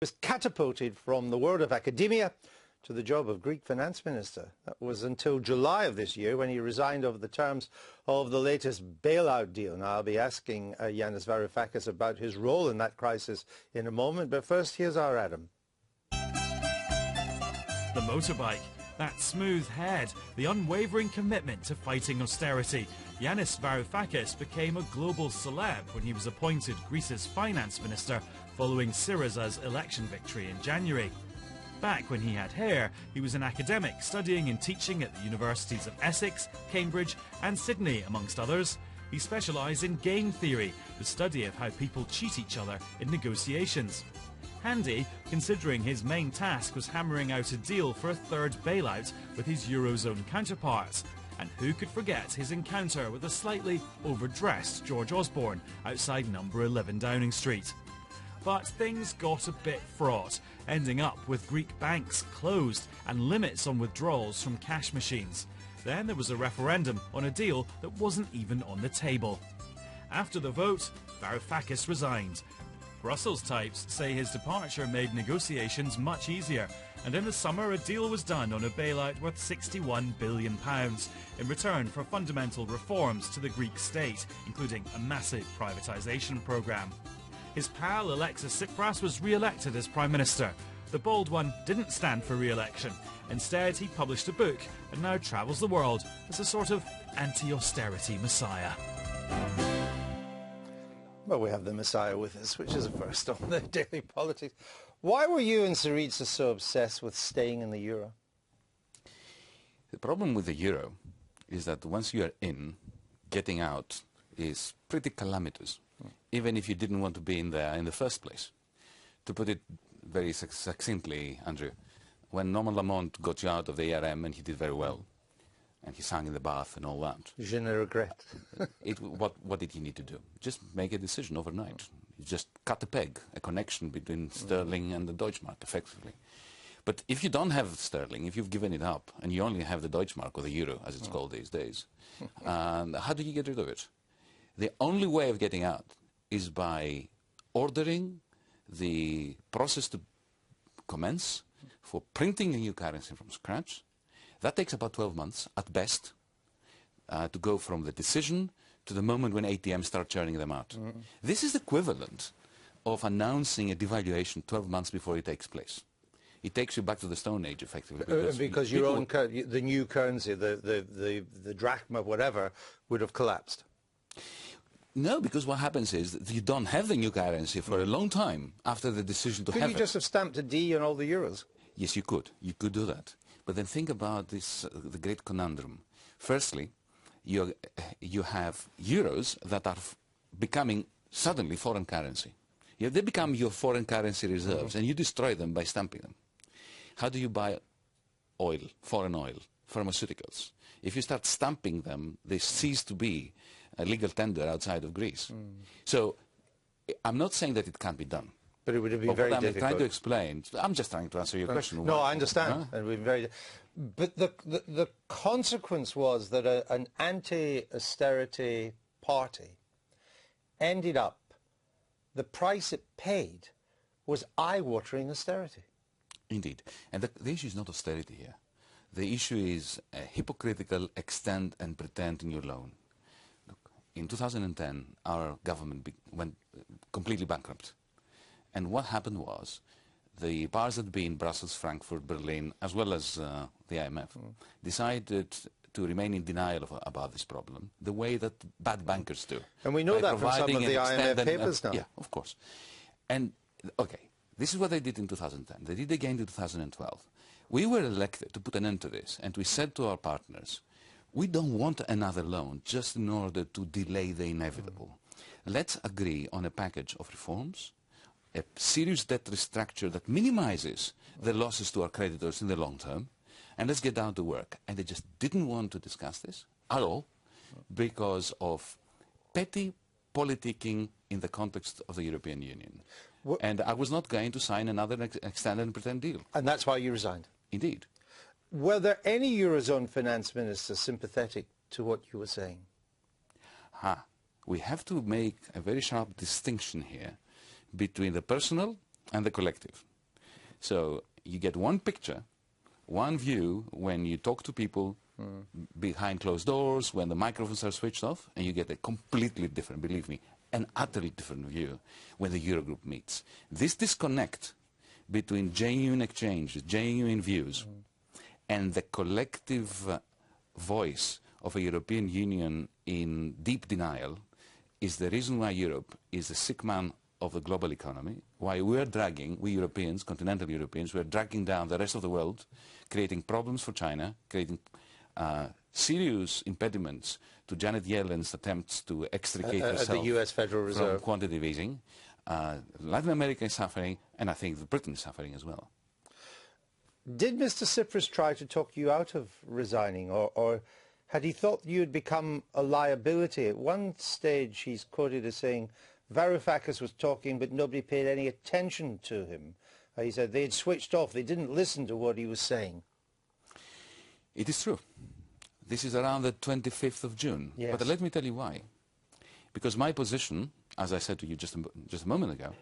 was catapulted from the world of academia to the job of Greek finance minister. That was until July of this year when he resigned over the terms of the latest bailout deal. Now, I'll be asking Yanis Varoufakis about his role in that crisis in a moment, but first, here's our Adam. The motorbike, that smooth head, the unwavering commitment to fighting austerity. Yanis Varoufakis became a global celeb when he was appointed Greece's finance minister following Syriza's election victory in January. Back when he had hair, he was an academic studying and teaching at the universities of Essex, Cambridge and Sydney, amongst others. He specialised in game theory, the study of how people cheat each other in negotiations. Handy, considering his main task was hammering out a deal for a third bailout with his Eurozone counterparts. And who could forget his encounter with a slightly overdressed George Osborne outside number 11 Downing Street. But things got a bit fraught, ending up with Greek banks closed and limits on withdrawals from cash machines. Then there was a referendum on a deal that wasn't even on the table. After the vote, Varoufakis resigned. Brussels types say his departure made negotiations much easier, and in the summer a deal was done on a bailout worth £61 billion in return for fundamental reforms to the Greek state, including a massive privatisation programme. His pal Alexis Tsipras was re-elected as Prime Minister. The bold one didn't stand for re-election. Instead, he published a book and now travels the world as a sort of anti-austerity messiah. Well, we have the Messiah with us, which is a first on the Daily Politics. Why were you and Syriza so obsessed with staying in the euro? The problem with the euro is that once you are in, getting out is pretty calamitous, even if you didn't want to be in there in the first place. To put it very succinctly, Andrew, when Norman Lamont got you out of the ERM, and he did very well, and he sang in the bath and all that. Je ne regrette. What did he need to do? Just make a decision overnight. Just cut a peg, a connection between sterling and the Deutschmark, effectively. But if you don't have sterling, if you've given it up, and you only have the Deutschmark or the euro, as it's called these days, how do you get rid of it? The only way of getting out is by ordering the process to commence for printing a new currency from scratch. That takes about 12 months, at best, to go from the decision to the moment when ATMs start churning them out. This is the equivalent of announcing a devaluation 12 months before it takes place. It takes you back to the Stone Age, effectively. Because your own the new currency, the drachma, whatever, would have collapsed. No, because what happens is that you don't have the new currency for a long time after the decision to have it. Could you just have stamped a D on all the euros? Yes, you could. You could do that. But then think about this, the great conundrum. Firstly, you have euros that are becoming suddenly foreign currency. They become your foreign currency reserves, and you destroy them by stamping them. How do you buy oil, foreign oil, pharmaceuticals? If you start stamping them, they cease to be a legal tender outside of Greece. So I'm not saying that it can't be done. But it would have been very difficult. I'm trying to explain. I'm just trying to answer your question. No, I understand. It would be very. But the consequence was that an anti-austerity party ended up, the price it paid was eye-watering austerity. Indeed. And the issue is not austerity here. The issue is a hypocritical extend and pretend in your loan. Look, in 2010, our government went completely bankrupt. And what happened was the powers that be in Brussels, Frankfurt, Berlin, as well as the IMF, decided to remain in denial about this problem, the way that bad bankers do. And we know that from some of the IMF papers now. Yeah, of course. And, okay, this is what they did in 2010. They did again in 2012. We were elected to put an end to this, and we said to our partners, we don't want another loan just in order to delay the inevitable. Let's agree on a package of reforms, a serious debt restructure that minimizes the losses to our creditors in the long term, and let's get down to work. And they just didn't want to discuss this at all because of petty politicking in the context of the European Union. And I was not going to sign another extend and pretend deal. And that's why you resigned? Indeed. Were there any Eurozone finance ministers sympathetic to what you were saying? We have to make a very sharp distinction here between the personal and the collective. So you get one picture, one view when you talk to people behind closed doors, when the microphones are switched off, and you get a completely different, believe me, an utterly different view when the Eurogroup meets. This disconnect between genuine exchanges, genuine views, and the collective voice of a European Union in deep denial is the reason why Europe is the sick man of the global economy, why we're dragging, we Europeans, continental Europeans, we're dragging down the rest of the world, creating problems for China, creating serious impediments to Janet Yellen's attempts to extricate herself the US Federal Reserve. from quantitative easing. Latin America is suffering, and I think Britain is suffering as well. Did Mr. Tsipras try to talk you out of resigning, or had he thought you'd become a liability? At one stage he's quoted as saying Varoufakis was talking but nobody paid any attention to him. He said they'd switched off, they didn't listen to what he was saying. It is true. This is around the 25th of June. Yes. But let me tell you why. Because my position, as I said to you just a moment ago,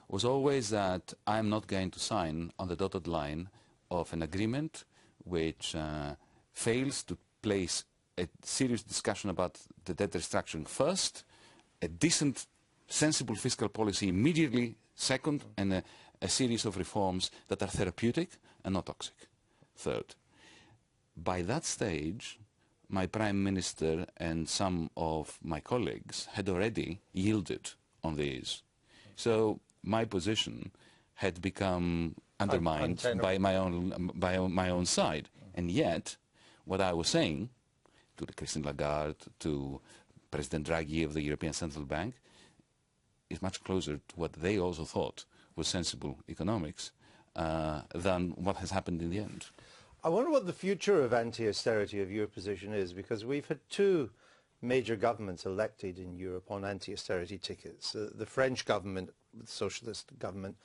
was always that I'm not going to sign on the dotted line of an agreement which fails to place a serious discussion about the debt restructuring first, a decent, sensible fiscal policy immediately second, and a series of reforms that are therapeutic and not toxic third. By that stage, my Prime Minister and some of my colleagues had already yielded on these. So my position had become undermined by my own side. And yet, what I was saying to Christine Lagarde, to President Draghi of the European Central Bank, is much closer to what they also thought was sensible economics than what has happened in the end. I wonder what the future of anti-austerity of your position is, because we've had two major governments elected in Europe on anti-austerity tickets. The French government, the socialist government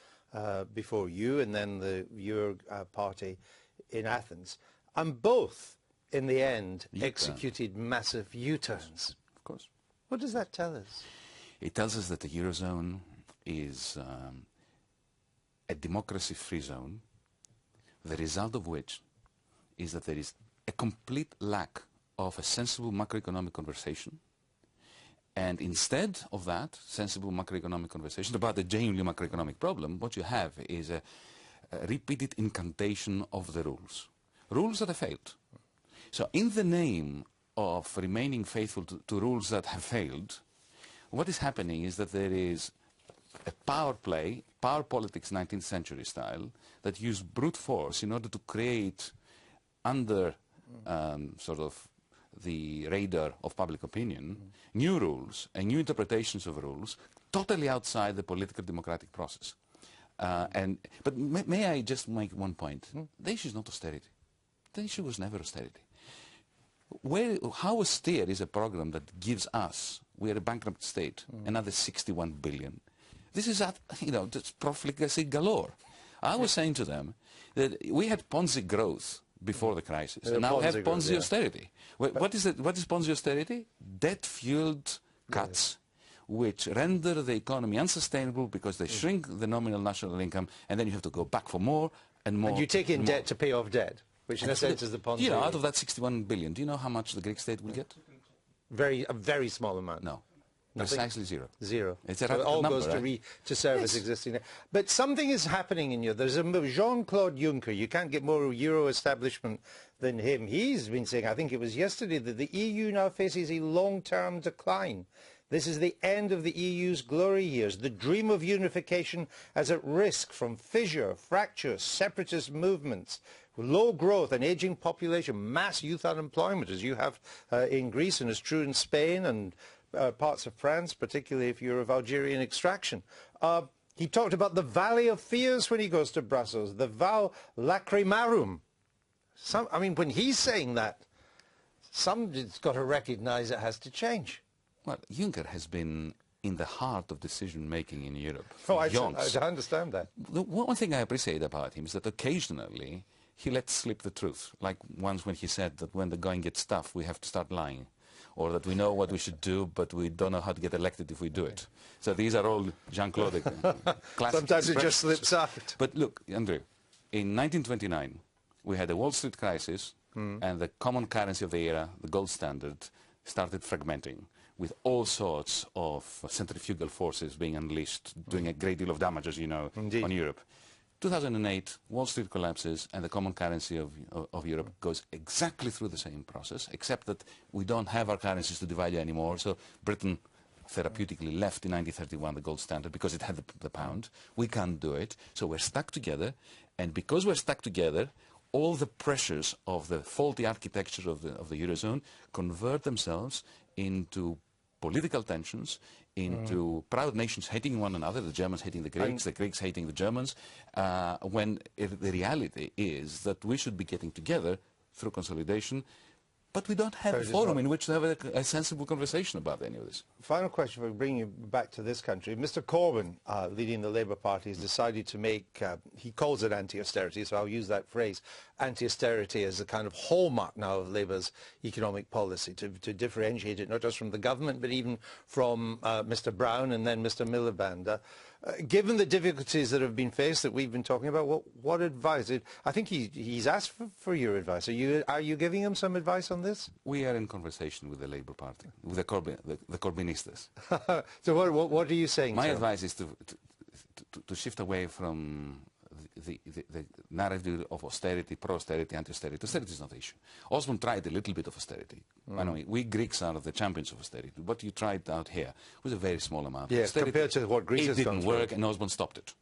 before you, and then your party in Athens. And both, in the end, executed massive U-turns. Of course. What does that tell us? It tells us that the Eurozone is a democracy-free zone, the result of which is that there is a complete lack of a sensible macroeconomic conversation. And instead of that sensible macroeconomic conversation about the genuinely macroeconomic problem, what you have is a repeated incantation of the rules. Rules that have failed. So in the name of remaining faithful to rules that have failed, what is happening is that there is a power play, power politics 19th century style, that use brute force in order to create under sort of the radar of public opinion, new rules and new interpretations of rules, totally outside the political democratic process. But may I just make one point? The issue is not austerity. The issue was never austerity. How austere is a program that gives us, we are a bankrupt state, another 61 billion? This is, that's profligacy galore. I was saying to them that we had Ponzi growth before the crisis, and now we have Ponzi austerity. What is Ponzi austerity? Debt-fueled cuts, which render the economy unsustainable because they shrink the nominal national income, and then you have to go back for more and more. And you take in debt to pay off debt, which in a sense is the Ponzi. Out of that 61 billion, do you know how much the Greek state will get? A very small amount. No. Precisely zero. Zero. It's a so it all number, goes right? to service existing. But something is happening in Europe. There's a Jean-Claude Juncker. You can't get more Euro establishment than him. He's been saying, I think it was yesterday, that the EU now faces a long-term decline. This is the end of the EU's glory years. The dream of unification is at risk from fissure, fracture, separatist movements, low growth, an aging population, mass youth unemployment, as you have in Greece and as true in Spain and parts of France, particularly if you're of Algerian extraction. He talked about the Valley of Fears when he goes to Brussels, the Val Lacrimarum. I mean, when he's saying that, somebody's got to recognise it has to change. Well, Juncker has been in the heart of decision-making in Europe. I understand that. The one thing I appreciate about him is that occasionally he lets slip the truth, like once when he said that when the going gets tough, we have to start lying. Or that we know what we should do, but we don't know how to get elected if we do it. So these are all Jean-Claude classic Sometimes it just slips out. But look, Andrew, In 1929, we had the Wall Street crisis, and the common currency of the era, the gold standard, started fragmenting, with all sorts of centrifugal forces being unleashed, doing a great deal of damage, as you know, Indeed. on Europe. 2008, Wall Street collapses, and the common currency of Europe goes exactly through the same process, except that we don't have our currencies to devalue anymore. So Britain therapeutically left in 1931 the gold standard because it had the pound. We can't do it, so we're stuck together. And because we're stuck together, all the pressures of the faulty architecture of the Eurozone convert themselves into political tensions, into proud nations hating one another, the Germans hating the Greeks hating the Germans, when the reality is that we should be getting together through consolidation, but we don't have a forum in which to have a sensible conversation about any of this. Final question, for bringing you back to this country. Mr. Corbyn, leading the Labour Party, has decided to make, he calls it anti-austerity, so I'll use that phrase, anti-austerity as a kind of hallmark now of Labour's economic policy, to differentiate it not just from the government, but even from Mr. Brown and then Mr. Miliband. Given the difficulties that have been faced that we've been talking about, what advice? I think he's asked for your advice. Are you giving him some advice on this? We are in conversation with the Labour Party, with the Corbynistas. So what are you saying? My advice is to shift away from the narrative of austerity, pro-austerity, anti-austerity. Austerity is not the issue. Osborne tried a little bit of austerity. I know we Greeks are the champions of austerity. What you tried out here was a very small amount of austerity. Compared to what Greece has gone through. It didn't work, and Osborne stopped it.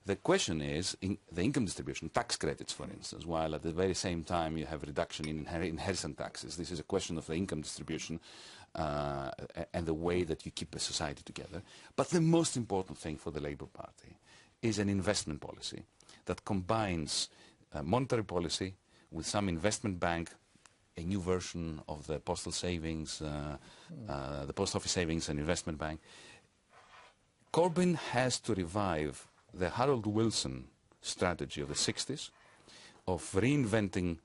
The question is the income distribution, tax credits, for instance, while at the very same time you have a reduction in inheritance taxes. This is a question of the income distribution and the way that you keep a society together. But the most important thing for the Labour Party is an investment policy that combines monetary policy with some investment bank, a new version of the postal savings, the post office savings and investment bank. Corbyn has to revive the Harold Wilson strategy of the 60s of reinventing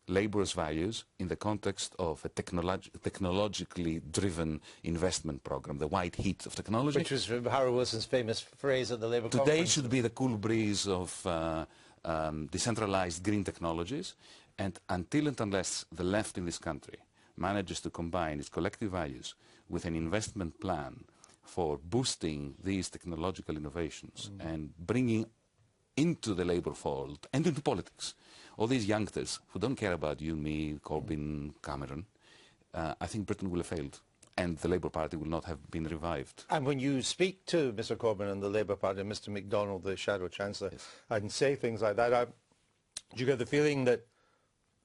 labour's values in the context of a technologically driven investment program, the white heat of technology. Which was Harold Wilson's famous phrase at the Labour Today conference. should be the cool breeze of decentralized green technologies, and until and unless the left in this country manages to combine its collective values with an investment plan for boosting these technological innovations and bringing into the labour fold and into politics all these youngsters who don't care about you, me, Corbyn, Cameron, I think Britain will have failed, and the Labour Party will not have been revived. And when you speak to Mr. Corbyn and the Labour Party, and Mr. MacDonald, the Shadow Chancellor, and say things like that, do you get the feeling that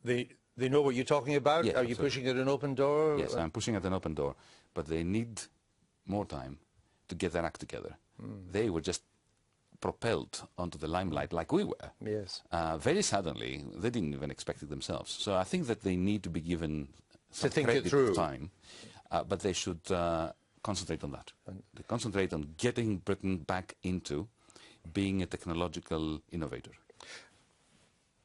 they know what you're talking about? Yes, Are you pushing at an open door? Yes, I'm pushing at an open door, but they need more time to get their act together. They were just propelled onto the limelight like we were. Yes. Very suddenly, they didn't even expect it themselves. So I think that they need to be given some to think credit it through. Time, but they should concentrate on that. They concentrate on getting Britain back into being a technological innovator.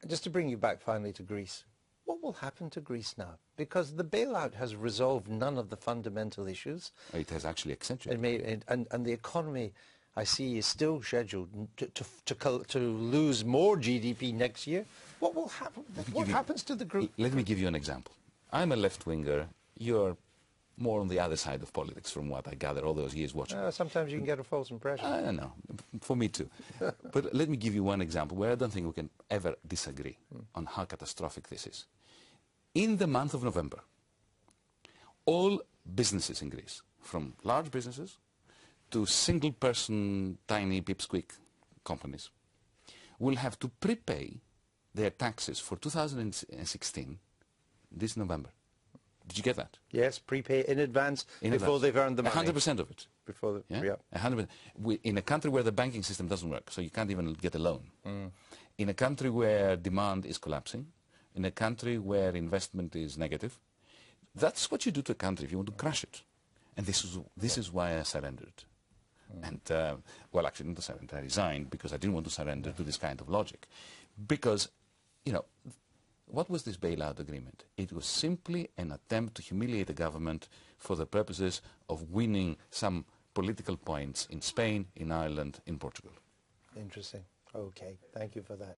Just to bring you back finally to Greece, what will happen to Greece now? Because the bailout has resolved none of the fundamental issues. It has actually accentuated. And the economy, I see, is still scheduled to lose more GDP next year. What will happen? What happens to the group? Let me give you an example. I'm a left-winger. You're more on the other side of politics from what I gather all those years watching. Sometimes you can get a false impression. I don't know. For me too. But let me give you one example where I don't think we can ever disagree on how catastrophic this is. In the month of November, all businesses in Greece, from large businesses to single-person, tiny, pipsqueak companies, will have to prepay their taxes for 2016 this November. Did you get that? Yes, prepay in advance before they've earned the money. 100% of it. Before the, Yeah? 100%. In a country where the banking system doesn't work, so you can't even get a loan. In a country where demand is collapsing, in a country where investment is negative, that's what you do to a country if you want to crash it. And this is why I surrendered. And, well, actually, not to surrender. I resigned because I didn't want to surrender to this kind of logic. Because, you know, what was this bailout agreement? It was simply an attempt to humiliate the government for the purposes of winning some political points in Spain, in Ireland, in Portugal. Interesting. Okay, thank you for that.